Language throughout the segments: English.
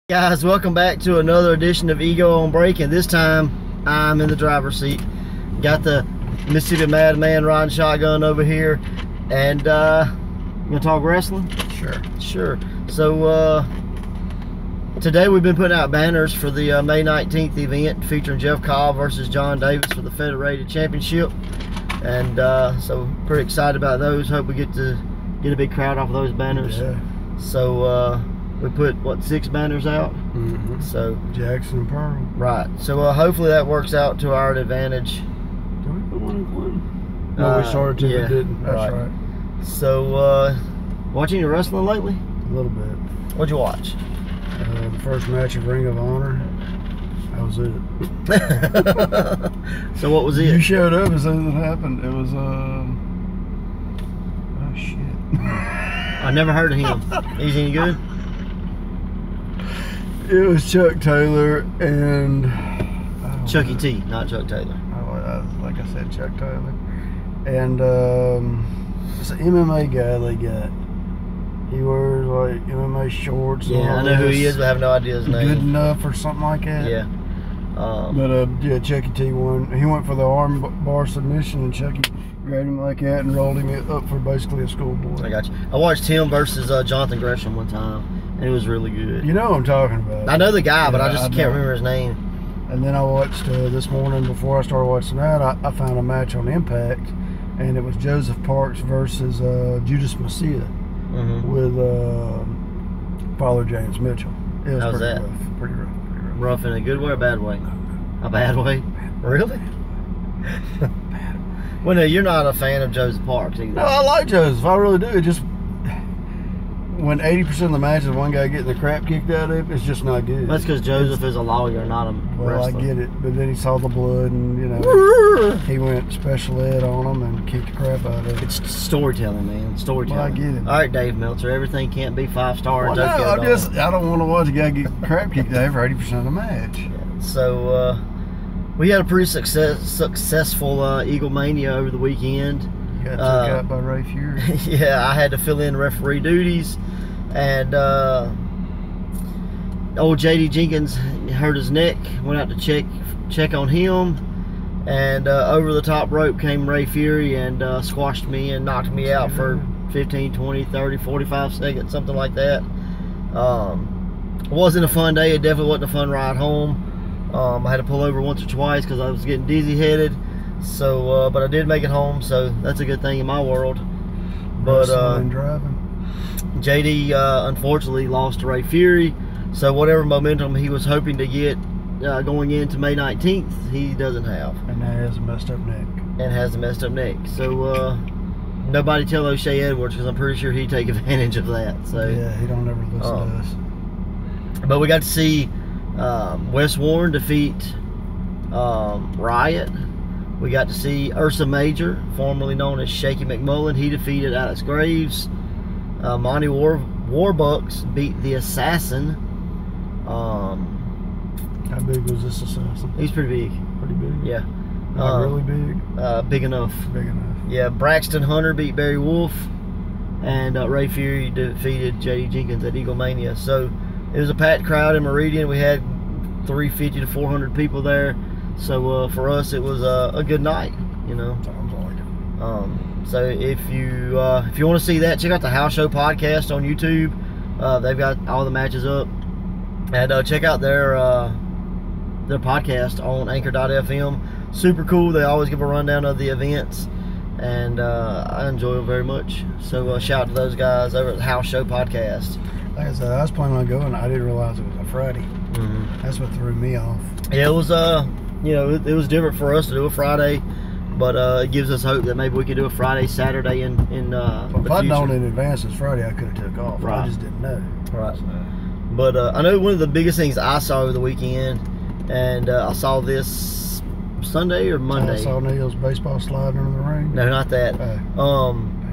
Guys, welcome back to another edition of Ego on Break, and this time I'm in the driver's seat. Got the Mississippi Madman riding shotgun over here, and you gonna talk wrestling? Sure. So today we've been putting out banners for the May 19th event featuring Jeff Cobb versus John Davis for the Federated Championship, and so pretty excited about those. Hope we get a big crowd off of those banners. Yeah. So we put, what, 6 banners out? Mm-hmm. So Jackson and Pearl. Right. So hopefully that works out to our advantage. Did we put one in Clinton? No, we started to, but didn't. That's right. So, watching your wrestling lately? A little bit. What'd you watch? The first match of Ring of Honor. That was it. So what was it? You showed up as soon as it happened. It was, oh shit. I never heard of him. Is he any good? It was Chuck Taylor and Chucky T, not Chuck Taylor. Like I said, Chuck Taylor. And it's an MMA guy they got. He wears like MMA shorts. Yeah, I know who he is, but I have no idea his name. Good enough or something like that. Yeah. Yeah, Chucky T won. He went for the arm bar submission, and Chucky grabbed him like that and rolled him up for basically a schoolboy. I got you. I watched him versus Jonathan Gresham one time, and it was really good. You know what I'm talking about. I know the guy, but I just can't remember his name. And then I watched this morning, before I started watching that, I found a match on Impact, and it was Joseph Parks versus Judas Messiah with Father James Mitchell. It was pretty rough. Rough in a good way or a bad way? A bad way? Really? Well, no, you're not a fan of Joseph Parks either. No, I like Joseph. I really do. It just, when 80% of the matches one guy getting the crap kicked out of him, it's just not good. That's because Joseph is a lawyer, not a wrestler. I get it, but then he saw the blood and, you know, he went special ed on him and kicked the crap out of him. It's storytelling, man. Storytelling. Well, I get it. All right, Dave Meltzer, everything can't be 5-star. Well, no, I don't want to watch a guy get crap kicked out for 80% of the match. Yeah. So, we had a pretty successful EagleMania over the weekend. You got took out by Ray Fury. Yeah, I had to fill in referee duties, and old JD Jenkins hurt his neck. Went out to check on him, and over the top rope came Ray Fury and squashed me and knocked me out for 15, 20, 30, 45 seconds, something like that. It wasn't a fun day. It definitely wasn't a fun ride home. I had to pull over once or twice because I was getting dizzy headed. So, but I did make it home, so that's a good thing in my world. But driving. JD unfortunately lost to Ray Fury, so whatever momentum he was hoping to get going into May 19th, he doesn't have. And now he has a messed up neck. So nobody tell O'Shea Edwards, because I'm pretty sure he'd take advantage of that. So yeah, he don't ever listen to us. But we got to see Wes Warren defeat Riot. We got to see Ursa Major, formerly known as Shaky McMullen. He defeated Alex Graves. Monty Warbucks beat the Assassin. How big was this Assassin? He's pretty big. Pretty big? Yeah. Not really big? Big enough. Big enough. Yeah, Braxton Hunter beat Barry Wolf. And Ray Fury defeated JD Jenkins at EagleMania. So it was a packed crowd in Meridian. We had 350 to 400 people there. So for us, it was a good night, you know. Sounds like it. So if you want to see that, check out the House Show podcast on YouTube. They've got all the matches up, and check out their podcast on Anchor.fm. Super cool. They always give a rundown of the events, and I enjoy them very much. So shout out to those guys over at the House Show podcast. Like I said, I was planning on going. I didn't realize it was a Friday. That's what threw me off. Yeah, it was you know, it was different for us to do a Friday, but it gives us hope that maybe we could do a Friday, Saturday in well, if I'd known in advance it's Friday, I could have took off. Right. I just didn't know. Right. So. But I know one of the biggest things I saw over the weekend, and I saw this Sunday or Monday. I saw Neil's baseball sliding under the ring. No, not that.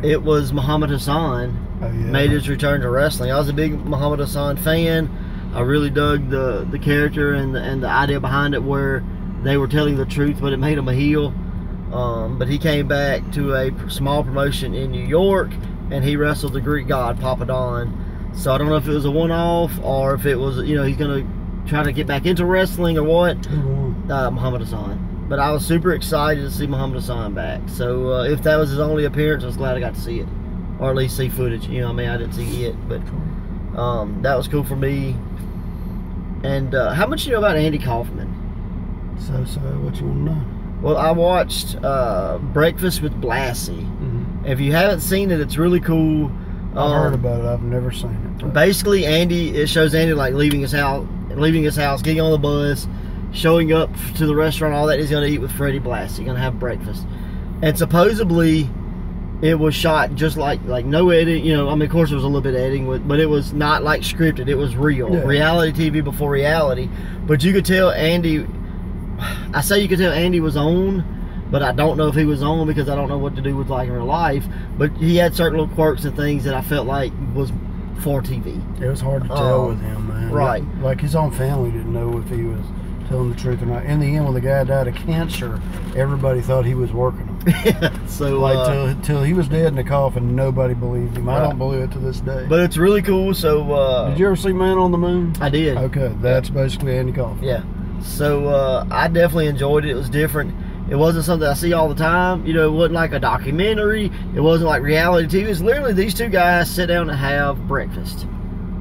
It was Muhammad Hassan made his return to wrestling. I was a big Muhammad Hassan fan. I really dug the character and the idea behind it, where they were telling the truth, but it made him a heel. But he came back to a small promotion in New York, and he wrestled the Greek god Papa Don. So I don't know if it was a one-off or if it was, you know, he's gonna try to get back into wrestling or what. Who won? Muhammad Hassan. But I was super excited to see Muhammad Hassan back. So if that was his only appearance, I was glad I got to see it, or at least see footage. You know, I mean, I didn't see it, but that was cool for me. And how much you know about Andy Kaufman? So what you want to know? Well, I watched Breakfast with Blassie. If you haven't seen it, it's really cool. I've heard about it. I've never seen it. Basically, it shows Andy like leaving his house, getting on the bus, showing up to the restaurant, all that. He's going to eat with Freddie Blassie, going to have breakfast. And supposedly, it was shot just like no edit. You know, I mean, of course, there was a little bit of editing, but it was not like scripted. It was real. Yeah. Reality TV before reality. But you could tell Andy, I say you could tell Andy was on, but I don't know if he was on because I don't know what to do with like in real life. But he had certain little quirks and things that I felt like was for TV. It was hard to tell with him, man. Right. Like his own family didn't know if he was telling the truth or not. In the end, when the guy died of cancer, everybody thought he was working them. So like till he was dead in the coffin, nobody believed him. I don't believe it to this day. But it's really cool. So did you ever see Man on the Moon? I did. Okay, that's basically Andy Kaufman. Yeah. So I definitely enjoyed it. It was different. It wasn't something I see all the time. You know, it wasn't like a documentary. It wasn't like reality TV. It was literally these two guys sit down and have breakfast.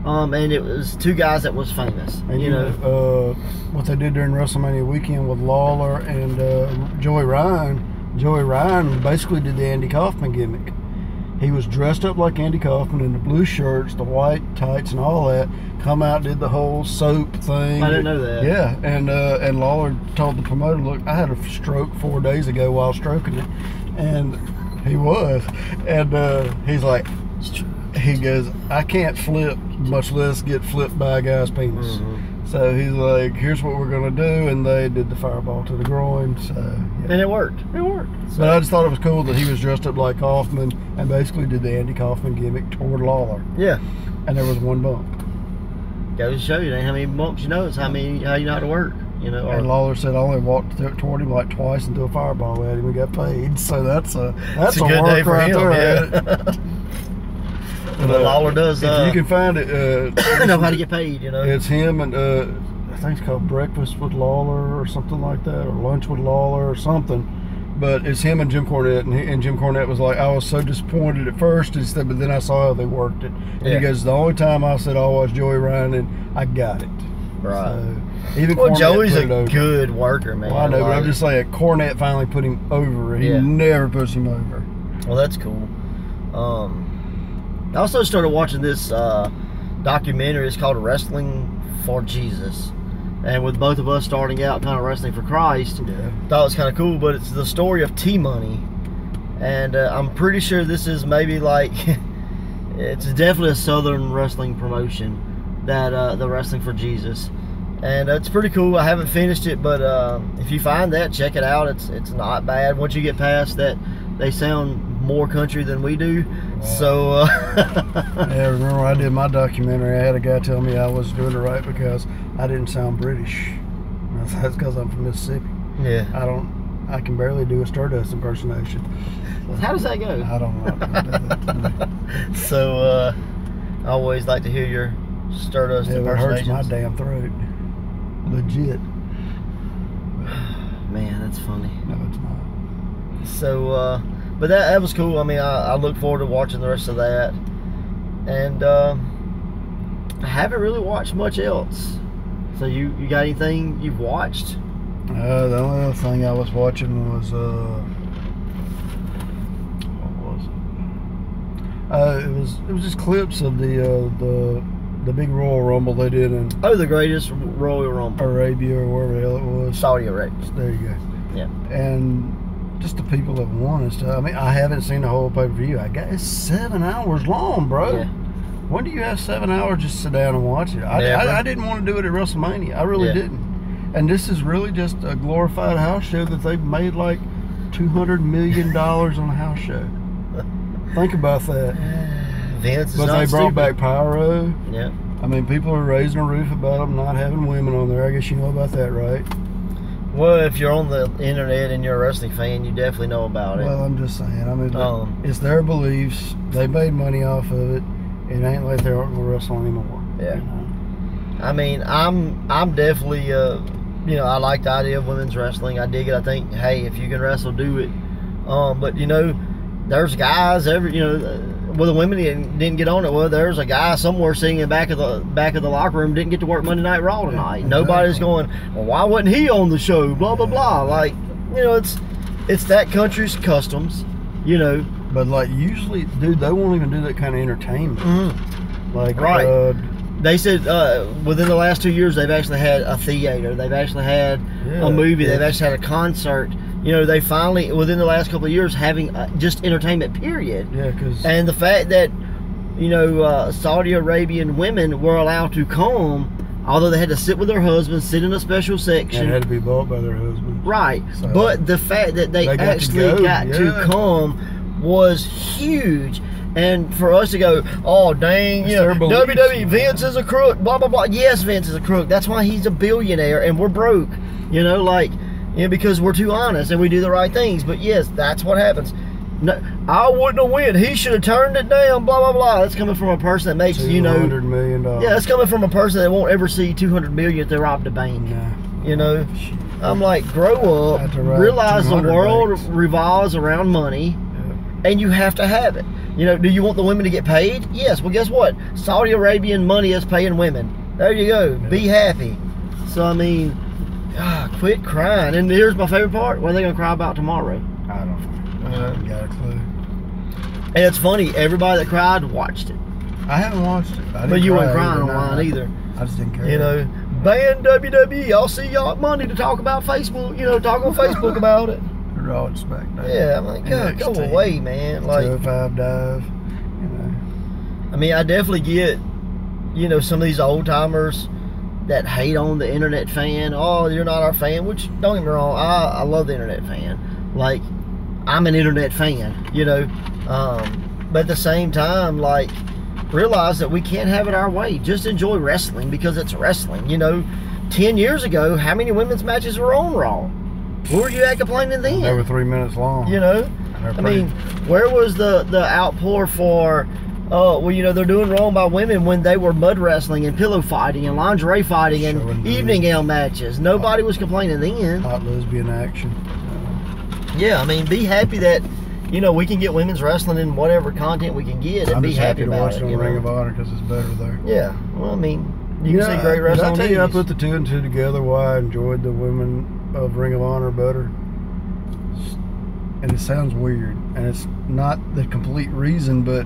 And it was two guys that was famous. And you know what they did during WrestleMania weekend with Lawler and Joey Ryan. Joey Ryan basically did the Andy Kaufman gimmick. He was dressed up like Andy Kaufman in the blue shirts, the white tights, and all that. Come out, did the whole soap thing. I didn't know that. Yeah, and Lawler told the promoter, "Look, I had a stroke 4 days ago while stroking it," and he was, and he's like, he goes, "I can't flip, much less get flipped by a guy's penis." So he's like, "Here's what we're gonna do," and they did the fireball to the groin. So yeah. And it worked. It worked. So, but I just thought it was cool that he was dressed up like Kaufman and basically did the Andy Kaufman gimmick toward Lawler. Yeah. And there was one bump. Goes to show you, how many bumps you know. It's how you know how to work. You know. And Lawler said I only walked toward him like twice and threw a fireball at him. We got paid. So that's a good day for him. Yeah. But Lawler does. If you can find it, know how to get paid. You know. It's him and I think it's called Breakfast with Lawler or something like that, or Lunch with Lawler or something. But it's him and Jim Cornette, and Jim Cornette was like, I was so disappointed at first, he said, but then I saw how they worked it. And he goes, the only time I said I was Joey Ryan, and I got it. Right. So, even Cornette Joey's a good worker, man. Well, I know, but I'm just saying, Cornette finally put him over. He never puts him over. Well, that's cool. I also started watching this documentary. It's called Wrestling for Jesus. And with both of us starting out kind of wrestling for Christ, thought it was kind of cool. But it's the story of T-Money. And I'm pretty sure this is maybe like, it's definitely a Southern wrestling promotion, that the Wrestling for Jesus. And it's pretty cool. I haven't finished it, but if you find that, check it out. It's not bad. Once you get past that, they sound more country than we do. Wow. So yeah, remember when I did my documentary, I had a guy tell me I was doing it right because I didn't sound British. That's because I'm from Mississippi. Yeah. I can barely do a Stardust impersonation. How does that go? I don't know. So I always like to hear your Stardust impersonation. It hurts my damn throat. Legit. Man, that's funny. No, it's not. So but that was cool. I mean, I look forward to watching the rest of that. And I haven't really watched much else. So you got anything you've watched? The only other thing I was watching was what was it? It was just clips of the big Royal Rumble they did in the greatest Royal Rumble, Arabia or wherever the hell it was. Saudi Arabia. There you go. Yeah. And just the people that won and stuff. I mean, I haven't seen the whole pay-per-view. It's 7 hours long, bro. Yeah. When do you have 7 hours just to sit down and watch it? I didn't want to do it at WrestleMania. I really didn't. And this is really just a glorified house show that they've made like $200 million on a house show. Think about that. Vince is but they brought back pyro. Yeah. I mean, people are raising a roof about them not having women on there. I guess you know about that, right? Well, if you're on the internet and you're a wrestling fan, you definitely know about it. Well, I'm just saying. I mean, it's their beliefs. They made money off of it. it ain't like they aren't gonna wrestle anymore. Yeah. You know? I mean, I'm definitely, you know, I like the idea of women's wrestling. I dig it. I think, hey, if you can wrestle, do it. But you know, there's guys you know, well, the women didn't get on it. Well, there's a guy somewhere sitting in the back of the locker room, didn't get to work Monday Night Raw tonight. Exactly. Nobody's going, well, why wasn't he on the show? Blah blah blah. Like, you know, it's that country's customs, you know. But like usually, dude, they won't even do that kind of entertainment. Mm-hmm. Like, right. They said within the last 2 years, they've actually had a theater. They've actually had a movie. They've actually had a concert. You know, they finally, within the last couple of years, having just entertainment, period. Yeah, because... And the fact that, you know, Saudi Arabian women were allowed to come, although they had to sit with their husbands, sit in a special section. They had to be bought by their husbands. Right. So, but the fact that they actually got to come was huge. And for us to go, oh, dang, you know, WWE, Vince is a crook, blah, blah, blah. Yes, Vince is a crook. That's why he's a billionaire and we're broke. You know, like... Yeah, because we're too honest and we do the right things. But yes, that's what happens. No, I wouldn't have win. He should have turned it down. Blah blah blah. That's coming from a person that makes you know $200 million. Yeah, that's coming from a person that won't ever see $200 million if they rob the bank. Yeah. You know, I'm like, grow up, realize the world revolves around money, and you have to have it. You know, do you want the women to get paid? Yes. Well, guess what? Saudi Arabian money is paying women. There you go. Yeah. Be happy. So I mean. Quit crying. And here's my favorite part. What are they going to cry about tomorrow? I don't know. I haven't got a clue. And it's funny. Everybody that cried watched it. I haven't watched it. But you weren't crying online either. I just didn't care. You know, ban WWE. I'll see y'all Monday to talk about Facebook. You know, talk on Facebook about it. Raw and SmackDown. Yeah, I'm like, God, go away, man. Like 205 dive. You know. I mean, I definitely get, you know, some of these old timers that hate on the internet fan. Oh, you're not our fan, which don't get me wrong, I love the internet fan. Like, I'm an internet fan, you know. But at the same time, like, realize that we can't have it our way. Just enjoy wrestling because it's wrestling. You know, 10 years ago, how many women's matches were on Raw? Where were you at complaining then? They were 3 minutes long. You know, I mean, where was the outpour for? Oh, well, you know, they're doing wrong by women when they were mud wrestling and pillow fighting and lingerie fighting and evening gown matches. Nobody was complaining then. Hot lesbian action. Yeah, I mean, be happy that, you know, we can get women's wrestling in whatever content we can get and be happy about it. I'm just happy to watch it on Ring of Honor because it's better there. Yeah, well, I mean, you can see great wrestling. Did I tell you I put the two and two together why I enjoyed the women of Ring of Honor better? And it sounds weird, and it's not the complete reason, but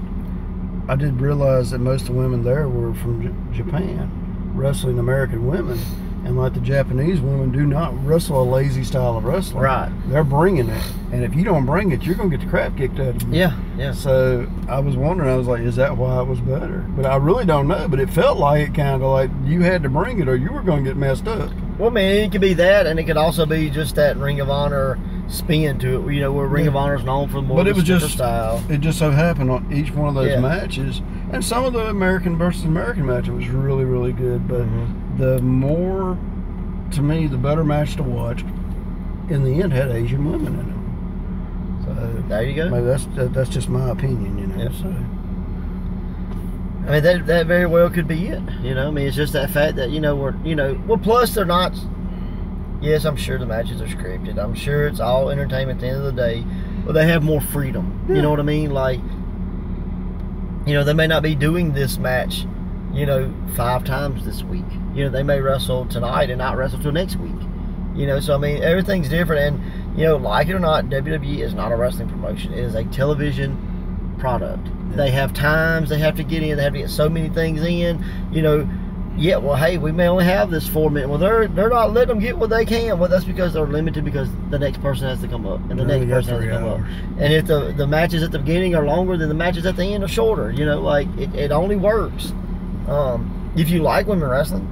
I did realize that most of the women there were from Japan, wrestling American women. And like the Japanese women do not wrestle a lazy style of wrestling. Right. They're bringing it. And if you don't bring it, you're going to get the crap kicked out of you. Yeah, yeah. So I was wondering, I was like, is that why it was better? But I really don't know. But it felt like it kind of like you had to bring it or you were going to get messed up. Well, I mean, it could be that, and it could also be just that Ring of Honor spin to it, you know, where Ring of Honor is known for more style. It just so happened on each one of those matches, and some of the American versus American match was really, really good, but the more, to me, the better match to watch in the end had Asian women in it. So there you go. Maybe that's just my opinion, you know. Yep. So I mean, that very well could be it, you know. I mean, it's just that fact that, you know, well, plus they're not. Yes, I'm sure the matches are scripted. I'm sure it's all entertainment at the end of the day. But they have more freedom. Yeah. You know what I mean? Like, you know, they may not be doing this match, you know, 5 times this week. You know, they may wrestle tonight and not wrestle till next week. You know, so I mean, everything's different. And, you know, like it or not, WWE is not a wrestling promotion. It is a television product. Yeah. They have times they have to get in. They have to get so many things in, you know. Yeah, well, hey, we may only have this 4 minutes. Well, they're not letting them get what they can. Well, that's because they're limited because the next person has to come up. And the next person has to come up. And if the matches at the beginning are longer than the matches at the end are shorter, you know, like, it only works. If you like women wrestling,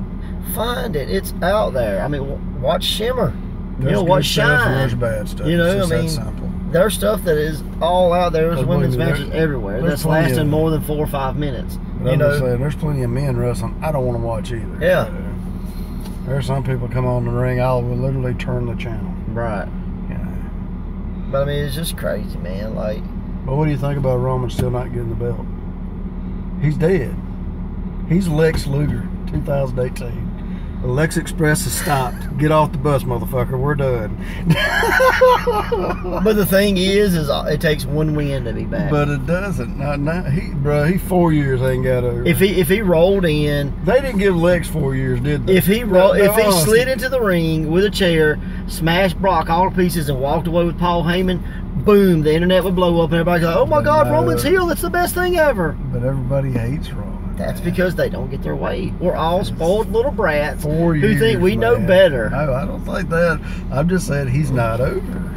find it. It's out there. I mean, watch Shimmer. You know, watch Shine. There's bad stuff. You know, I mean, there's stuff that is all out there. There's women's matches everywhere that's lasting more than 4 or 5 minutes. But I'm just saying, there's plenty of men wrestling I don't want to watch either. Yeah. So, there's some people come on the ring, I will literally turn the channel. Right. Yeah. But I mean, it's just crazy, man. Like. But what do you think about Roman still not getting the belt? He's dead. He's Lex Luger, 2018. The Lex Express has stopped. Get off the bus, motherfucker. We're done. But the thing is it takes one win to be back. But it doesn't. Not he 4 years ain't got over. If he rolled in, they didn't give Lex 4 years, did they? If he slid into the ring with a chair, smashed Brock all to pieces, and walked away with Paul Heyman, boom, the internet would blow up, and everybody go, "Oh my God, Roman's heel! It's the best thing ever." But everybody hates Roman. That's because they don't get their way. We're all spoiled little brats 4 years, who think we know better. No, I don't think that. I'm just saying he's not over.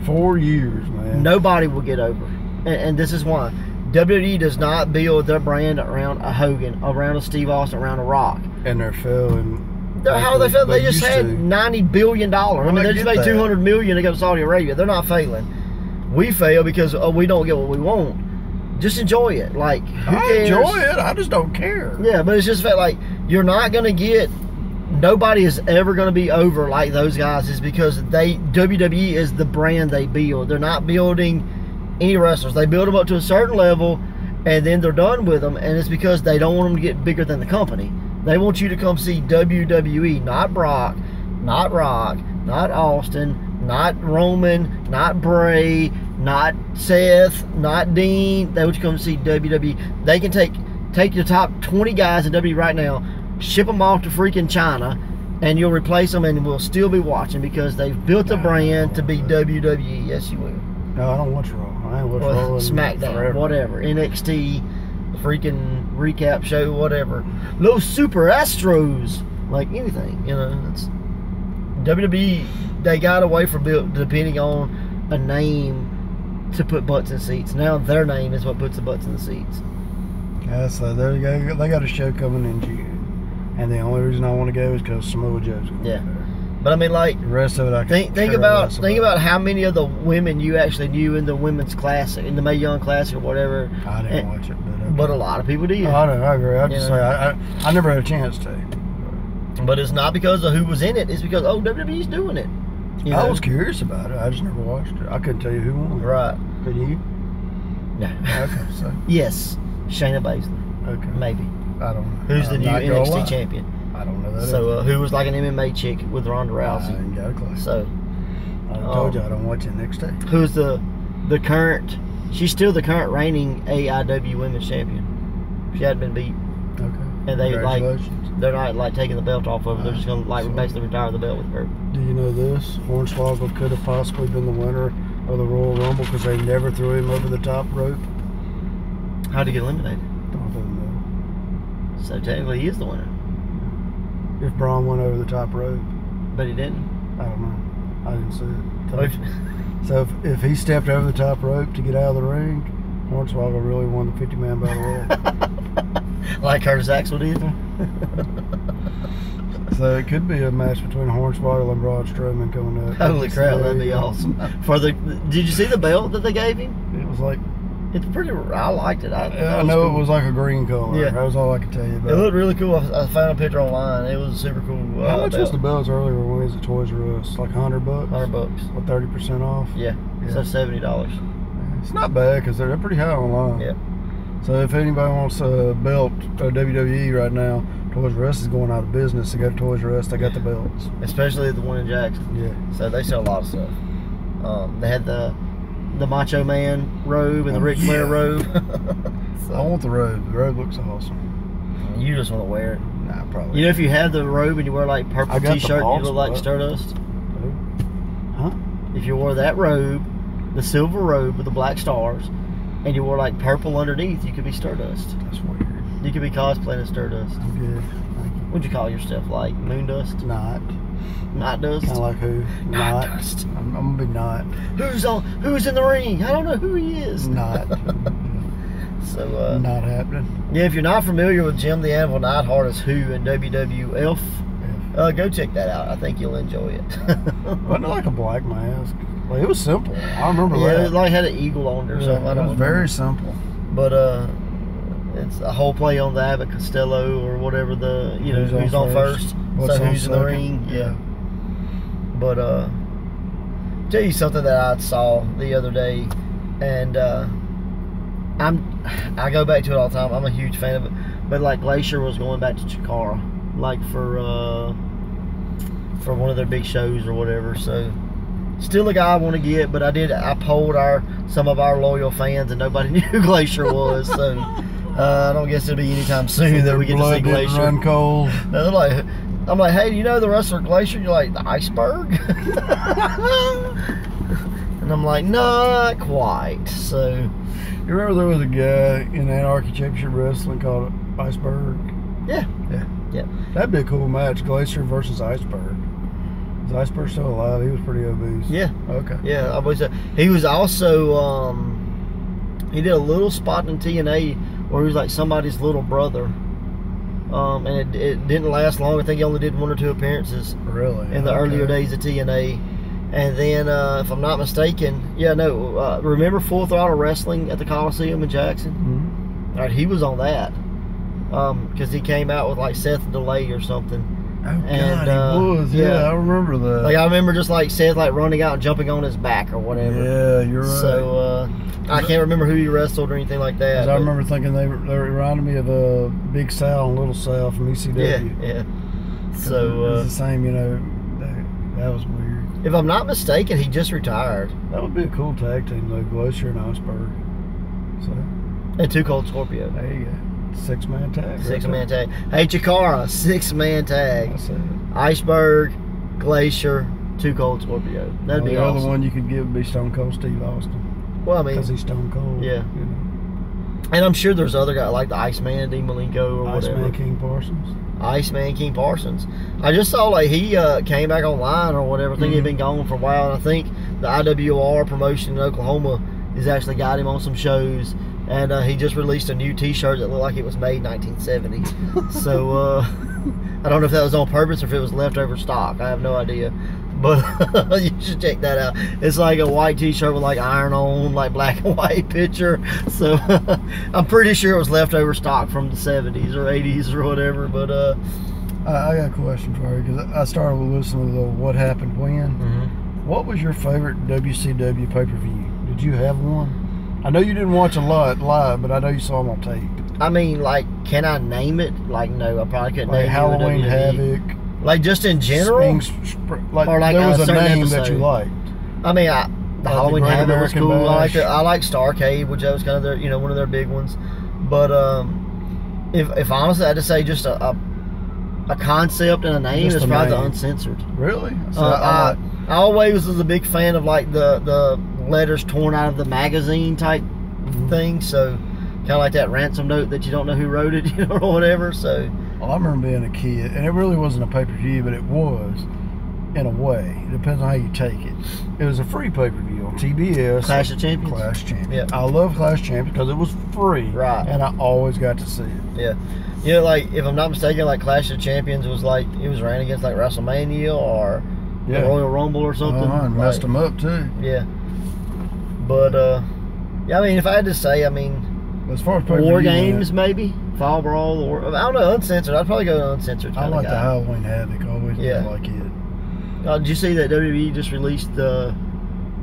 4 years, man. Nobody will get over, and this is why. WWE does not build their brand around a Hogan, around a Steve Austin, around a Rock. And they're failing. How they failed? They just had $90 billion. I mean, they just made $200 million to go to Saudi Arabia. They're not failing. We fail because we don't get what we want. Just enjoy it. Like, who cares? I enjoy it. I just don't care. Yeah, but it's just like you're not gonna get. Nobody is ever gonna be over like those guys. Is because WWE is the brand they build. They're not building any wrestlers. They build them up to a certain level, and then they're done with them. And it's because they don't want them to get bigger than the company. They want you to come see WWE, not Brock, not Rock, not Austin, not Roman, not Bray, not Seth, not Dean. They want you to come see WWE. They can take your top 20 guys in WWE right now, ship them off to freaking China, and you'll replace them, and we'll still be watching because they've built a brand to be WWE. Yes, you will. No, I don't watch Raw. I ain't watch Raw. SmackDown, forever. whatever. NXT, freaking recap show, whatever. Los Super Astros, like anything, you know. It's WWE. They got away from depending on a name to put butts in seats. Now their name is what puts the butts in the seats. Yeah, so they got a show coming in June, and the only reason I want to go is because Samoa Joe's going there. But I mean, like, the rest of it, I think about how many of the women you actually knew in the women's classic, in the Mae Young Classic or whatever. I didn't watch it, but a lot of people did. Oh, I know, I agree. I just say I never had a chance to. But it's not because of who was in it. It's because WWE's doing it. I was curious about it. I just never watched it. I couldn't tell you who won. Right? Could you? No. Okay, so yes, Shayna Baszler. Okay. Maybe. I don't know. Who's the new NXT champion? I don't know that. So who was like an MMA chick with Ronda Rousey? I ain't got a clue. So I told you I don't watch NXT. Who's the current? She's still the current reigning AIW Women's Champion. She hadn't been beat. Okay. And they they're not like taking the belt off of her. They're just gonna basically retire the belt with her. Do you know this? Hornswoggle could have possibly been the winner of the Royal Rumble because they never threw him over the top rope. How'd he get eliminated? Don't know. So technically he is the winner. If Braun went over the top rope. But he didn't. I don't know. I didn't see it. So if he stepped over the top rope to get out of the ring, Hornswoggle really won the 50-man battle royal. Like Curtis Axel did. So it could be a match between Hornswoggle and Braun Strowman coming up. Holy crap, that'd be awesome. Did you see the belt that they gave him? It was like, it's pretty. I liked it. I know cool. It was like a green color. Yeah, that was all I could tell you about. It looked really cool. I found a picture online. It was super cool. How much was the belts earlier when we was at Toys R Us? Like $100. $100. What, 30% off? Yeah. So $70. It's not bad because they're pretty high online. Yeah. So if anybody wants a belt at WWE right now, Toys R Us is going out of business. They go to Toys R Us, they got the belts. Especially the one in Jackson. Yeah. So they sell a lot of stuff. They had the Macho Man robe and the Ric Flair robe. So, I want the robe. The robe looks awesome. You just want to wear it. Nah, probably. You know, if you have the robe and you wear like purple t-shirt, you look like Stardust. Huh? If you wore that robe, the silver robe with the black stars, and you wore like purple underneath, you could be Stardust. That's weird. You could be cosplaying as Stardust. I'm good. Thank you. What'd you call yourself? Like Moon Dust? Not Dust? Kind of like who? Not Dust. I'm gonna be Not. Who's in the ring? I don't know who he is. Not. So not happening. Yeah, if you're not familiar with Jim the Anvil Neidhart as Who in WWF, go check that out. I think you'll enjoy it. Wasn't it like a black mask? Like, it was simple. I remember that. Yeah, it like had an eagle on there or something. It was very simple. But it's a whole play on the Abbott Costello or whatever the who's on first. So who's in the ring? Yeah. But tell you something that I saw the other day, and I go back to it all the time. I'm a huge fan of it. But like Glacier was going back to Chikara, like for one of their big shows or whatever. So still a guy I want to get, but I polled some of our loyal fans and nobody knew who Glacier was. So I don't guess it'll be anytime soon that we get to see Glacier. Run cold. No, I'm like, hey, do you know the wrestler Glacier? You're like, the Iceberg? And I'm like, not quite. So, you remember there was a guy in Anarchy Championship Wrestling called Iceberg? Yeah. That'd be a cool match, Glacier versus Iceberg. Is Iceberg still alive? He was pretty obese. Yeah. Okay. Yeah, I believe so. He was also, he did a little spot in TNA where he was like somebody's little brother. And it didn't last long. I think he only did 1 or 2 appearances. Really? In the earlier days of TNA. And then, if I'm not mistaken, remember Full Throttle Wrestling at the Coliseum in Jackson? Mm-hmm. All right, he was on that. Because he came out with like Seth Delay or something. Oh, and, God, he was. Yeah, I remember that. Like, I remember just like Seth like running out and jumping on his back or whatever. Yeah, you're right. So, I can't remember who he wrestled or anything like that. I remember thinking they reminded me of Big Sal and Little Sal from ECW. Yeah. So, it's the same, that was weird. If I'm not mistaken, he just retired. That would be a cool tag team, though, Glacier and Iceberg. So, and Too Cold Scorpio. There you go. 6-man tag. 6-man tag. Hey, Chikara, 6-man tag. I said it. Iceberg, Glacier, Too Cold Scorpio. That'd be awesome. The other one you could give would be Stone Cold Steve Austin. Well, I mean, because he's Stone Cold. Yeah. And I'm sure there's other guys like the Iceman, Dean Malenko, or whatever. Iceman King Parsons. Iceman King Parsons. I just saw like he came back online or whatever. I think he'd been gone for a while. And I think the IWR promotion in Oklahoma has actually got him on some shows. And he just released a new T-shirt that looked like it was made in 1970. So I don't know if that was on purpose or if it was leftover stock. I have no idea. But you should check that out. It's like a white T-shirt with like iron on, like black and white picture. So I'm pretty sure it was leftover stock from the 70s or 80s or whatever. But I got a question for you because I started listening to the What Happened When. Mm-hmm. What was your favorite WCW pay-per-view? Did you have one? I know you didn't watch a lot live, but I know you saw them on tape. I mean, like, can I name it? Like, no, I probably couldn't name it. Halloween Havoc. Like, just in general? Or like there was a name episode that you liked. I mean, the Halloween Havoc was cool. I like Starrcade, which was kind of their, one of their big ones. But if honestly I had to say just a concept and a name, it's probably the Uncensored. Really? So I always was a big fan of like the letters torn out of the magazine type thing. So kind of like that ransom note that you don't know who wrote it, or whatever. So. Well, I remember being a kid, and it really wasn't a pay-per-view, but it was, in a way. It depends on how you take it. It was a free pay-per-view on TBS. Clash of Champions? Clash of Champions. Yeah. I love Clash of Champions because it was free. Right. And I always got to see it. Yeah. Like, if I'm not mistaken, like, Clash of Champions was like, it was ran against, like, WrestleMania or the Royal Rumble or something. And messed them up, too. Yeah. But, yeah, I mean, if I had to say, I mean, as far as War Games, maybe? Fall Brawl, or I don't know, Uncensored. I'd probably go to Uncensored. I like the Halloween Havoc. I always did like it. Did you see that WWE just released the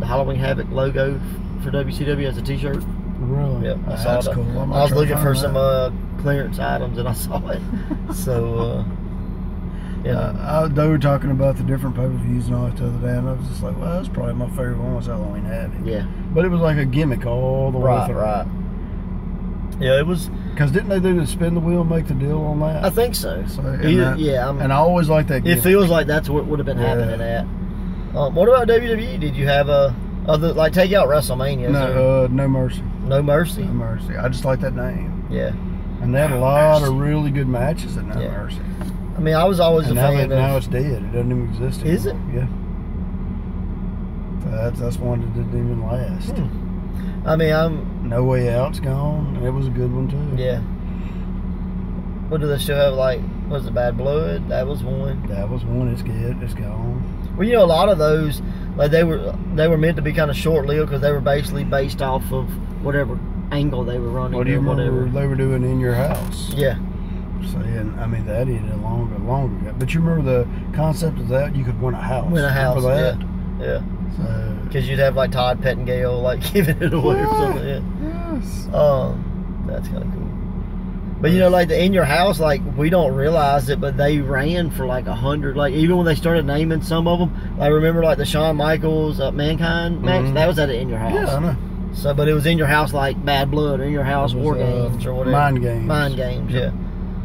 Halloween Havoc logo for WCW as a T-shirt? Really? Yeah, I saw that's it. Cool. I was looking for some clearance items and I saw it. So, they were talking about the different pay-per-views and all that the other day, and I was just like, well, that's probably my favorite one was Halloween Havoc. Yeah. But it was like a gimmick all the way through. Right. Yeah, it was. Because didn't they do the spin the wheel and make the deal on that? I think so. And I always like that gimmick. It feels like that's what would have been happening at. What about WWE? Did you have take out WrestleMania? No Mercy. No Mercy? No Mercy. I just like that name. Yeah. And they had a lot of really good matches at No Mercy. I mean, I was always a fan of... Now it's dead. It doesn't even exist anymore. Is it? Yeah. That's one that didn't even last. I mean, No Way Out's gone. It was a good one, too. Yeah. What do they still have, like... Was it Bad Blood? That was one. That was one. It's good. It's gone. Well, a lot of those, like they were meant to be kind of short-lived because they were basically based off of whatever angle they were running. What do you remember they were doing In Your House? Yeah. Saying, I mean, that ended longer ago. But you remember the concept of that? You could win a house. Win a house, yeah. So, because you'd have like Todd Pettengill like giving it away or something. Yeah. Nice. That's kind of cool. But you know, like the In Your House, like we don't realize it, but they ran for like 100. Like even when they started naming some of them, I remember like the Shawn Michaels Mankind match. That was at In Your House. Yeah, I know. So, but it was In Your House like Bad Blood or In Your House War Games or whatever. Mind Games. Mind Games, yeah.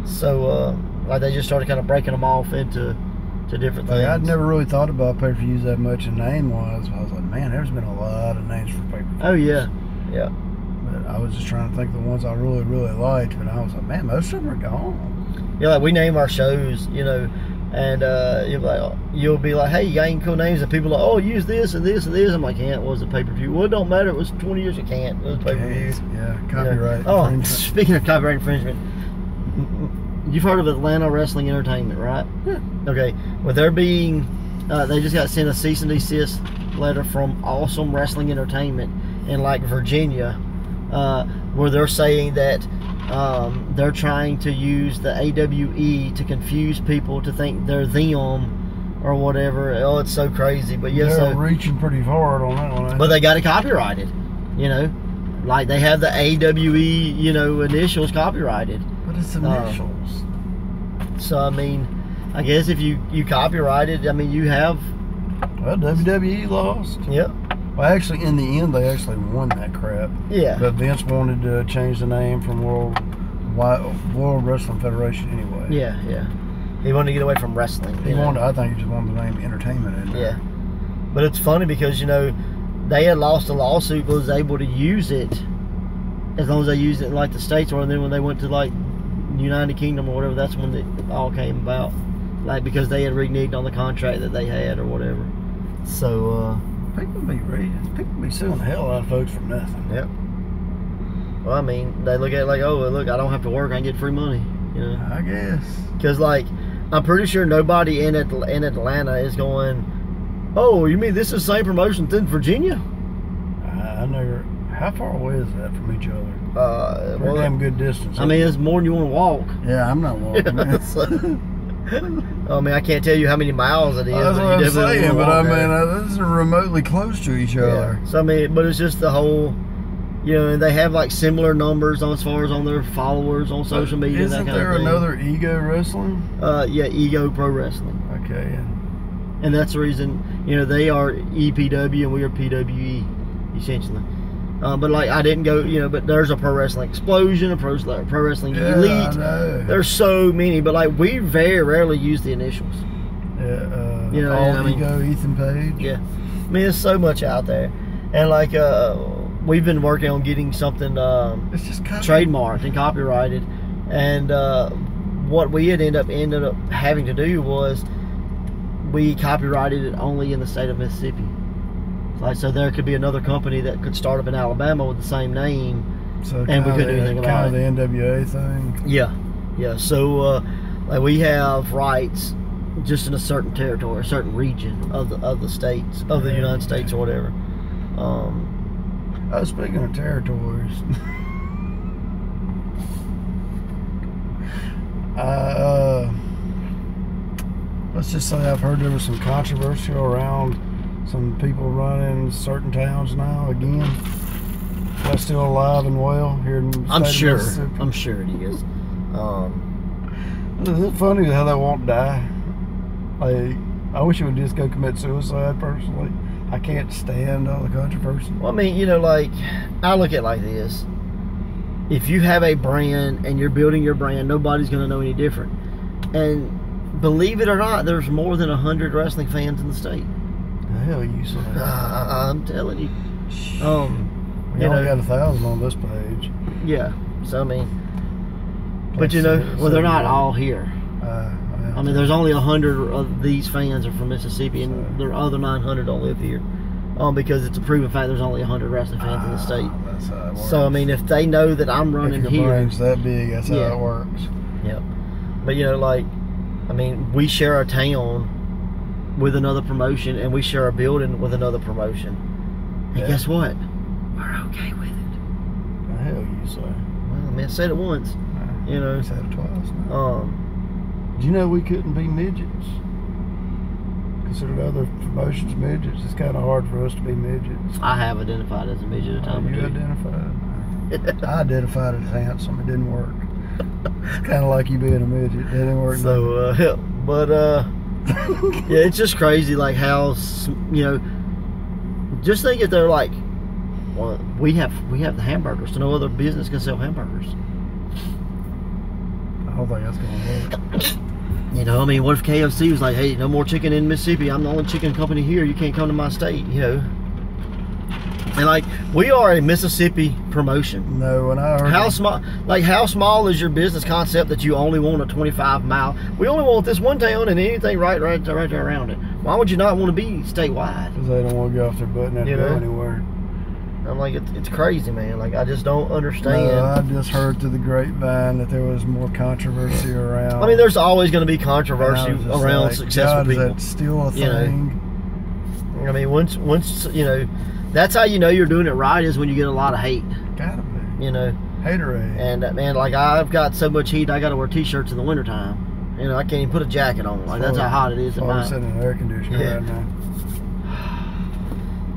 So, like they just started kind of breaking them off into different things. I'd never really thought about pay-per-views that much in name-wise. I was like, man, there's been a lot of names for pay-per-views. Oh yeah, yeah. But I was just trying to think of the ones I really, really liked. But I was like, man, most of them are gone. Yeah, like we name our shows, you know, and you'll be like, hey, you got any cool names? And people are like, oh, use this and this and this. I'm like, yeah, it was a pay-per-view. Well, it don't matter. It was 20 years. You can't. It was pay-per-view. Yeah, copyright. Oh, speaking of copyright infringement, you've heard of Atlanta Wrestling Entertainment, right? Yeah. Okay. Well, they're being, they just got sent a cease and desist letter from Awesome Wrestling Entertainment in like Virginia, where they're saying that they're trying to use the AWE to confuse people to think they're them or whatever. Oh, it's so crazy. But yes, they're reaching pretty hard on that one. But they got it copyrighted, you know, like they have the AWE, you know, initials copyrighted. But it's initials. So I mean, I guess if you copyright it, I mean you have. Well, WWE lost. Yep. Well, actually, in the end, they actually won that crap. Yeah. But Vince wanted to change the name from World Wrestling Federation anyway. Yeah, yeah. He wanted to get away from wrestling. I think he just wanted the name Entertainment in there. Yeah. But it's funny because, you know, they had lost a lawsuit but was able to use it as long as they used it in like the States, or then when they went to like United Kingdom or whatever, that's when it all came about. Like because they had reneged on the contract that they had or whatever. So people be suing the hell out of folks for nothing. Yep. Well, I mean, they look at it like, oh, well, look, I don't have to work, I can get free money. You know. I guess. Because like, I'm pretty sure nobody in Atlanta is going, oh, you mean this is the same promotion in Virginia? I never. How far away is that from each other? Well, damn good distance. I mean, it's more than you want to walk. Yeah, I'm not walking. Yeah, so, I mean, I can't tell you how many miles it is. That's what I'm saying, but I mean, this is remotely close to each other. So I mean, but it's just the whole, you know, and they have like similar numbers on as far as on their followers on social media. Isn't that kind there of thing. another Ego Wrestling? Yeah, Ego Pro Wrestling. Okay. And that's the reason, you know, they are EPW and we are PWE, essentially. But like, I didn't go, you know, but there's a Pro Wrestling Explosion, a Pro Wrestling Elite. I know. There's so many, but like, we very rarely use the initials. Yeah, you know, All Ego, Ethan Page. Yeah. I mean, there's so much out there. And like, we've been working on getting something it's just trademarked and copyrighted. And what we had ended up having to do was we copyrighted it only in the state of Mississippi. Like, so there could be another company that could start up in Alabama with the same name, so and we couldn't do anything about it. Kind of the NWA thing. Yeah, yeah. So like we have rights just in a certain territory, a certain region of the states of the United States or whatever. Speaking of territories, let's just say I've heard there was some controversy around some people running certain towns now again. That's still alive and well here in the state of Mississippi. I'm sure it is. Isn't it funny how they won't die? Like, I wish it would just go commit suicide personally. I can't stand all the controversy. Well, I mean, you know, like, I look at it like this. If you have a brand and you're building your brand, nobody's going to know any different. And believe it or not, there's more than 100 wrestling fans in the state. The hell you say? I'm telling you. We only got 1,000 on this page. Yeah. So I mean, but you know, well, they're not all here. I mean, there's only 100 of these fans are from Mississippi, and the other 900 don't live here. Because it's a proven fact there's only 100 wrestling fans in the state. That's how it works. So I mean, if they know that I'm running if your here, brand's that big, that's how it works. Yep. But you know, like, I mean, we share a town with another promotion, and we share a building with another promotion. And guess what? We're okay with it. The hell you say? Well, I mean, I said it once. You know. I said it twice now. Did you know we couldn't be midgets? Considered other promotions midgets. It's kind of hard for us to be midgets. I have identified as a midget at a time or two. You identified? I identified as handsome. It didn't work. It's kind of like you being a midget. It didn't work. So, yeah, it's just crazy, like how, you know, just think if they're like, well, we have the hamburgers, so no other business can sell hamburgers. I don't think that's gonna work. You know, I mean, what if KFC was like, hey, no more chicken in Mississippi, I'm the only chicken company here, you can't come to my state, you know? And like, we are a Mississippi promotion. No, when I heard how small is your business concept that you only want a 25-mile? We only want this one town and anything right there around it. Why would you not want to be statewide? Because they don't want to go off their butt and go anywhere. I'm like, it's crazy, man. Like, I just don't understand. No, I just heard through the grapevine that there was more controversy around. I mean, there's always going to be controversy around like, successful people. Is that still a thing? You know? I mean, once you know, that's how you know you're doing it right, is when you get a lot of hate. Gotta be. You know, haterade. And man, like, I've got so much heat, I got to wear t-shirts in the wintertime. You know, I can't even put a jacket on. Like, that's how hot it is in my. I'm sitting in an air conditioner right now.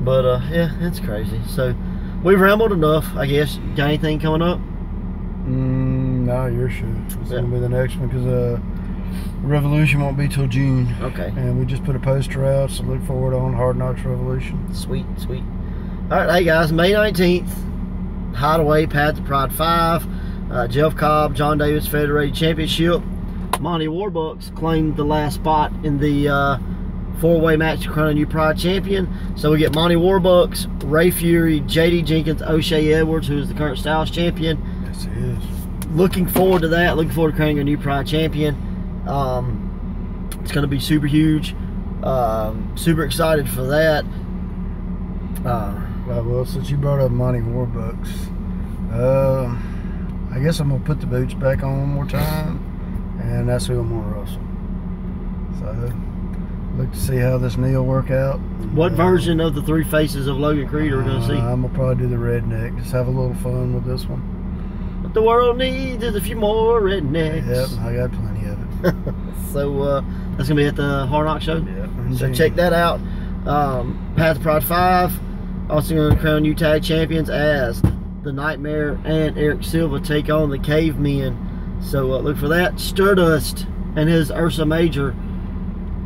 But yeah, it's crazy. So we've rambled enough, I guess. Got anything coming up? No, your shit. It's gonna be the next one because Revolution won't be till June. Okay. And we just put a poster out, so look forward on Hard Knocks Revolution. Sweet, sweet. All right, hey guys, May 19th, Hideaway, Path to Pride 5, Jeff Cobb, John Davis Federated Championship. Monty Warbucks claimed the last spot in the four-way match to crown a new Pride champion. So we get Monty Warbucks, Ray Fury, JD Jenkins, O'Shea Edwards, who is the current Styles champion. Yes, he is. Looking forward to that. Looking forward to crowning a new Pride champion. It's going to be super huge. Super excited for that. Well, since you brought up Monty Warbucks, I guess I'm going to put the boots back on one more time. And that's who I'm going to wrestle. So, look to see how this knee will work out. What version of the three faces of Logan Creed are we going to see? I'm going to probably do the redneck. Just have a little fun with this one. What the world needs is a few more rednecks. Yep, I got plenty of it. So, that's going to be at the Hard Knock show? Yep. So, check that out. Path to Pride 5. Also going to crown new tag champions as the Nightmare and Eric Silva take on the Cavemen. So look for that. Stardust and his Ursa Major.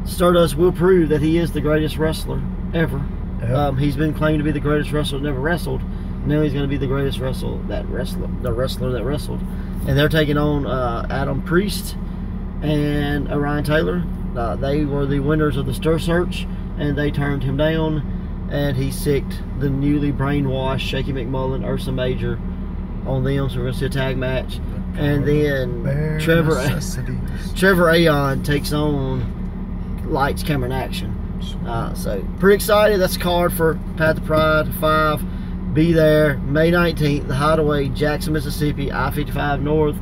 Stardust will prove that he is the greatest wrestler ever. Yep. He's been claimed to be the greatest wrestler never wrestled. Now he's going to be the greatest the wrestler that wrestled. And they're taking on Adam Priest and Orion Taylor. They were the winners of the Stir Search, and they turned him down. And he sicked the newly brainwashed Shaky McMullen, Ursa Major on them. So we're going to see a tag match. And then Trevor Aon takes on Lights, Camera, and Action. So pretty excited. That's the card for Path to Pride 5. Be there May 19th, the Hideaway, Jackson, Mississippi, I-55 North.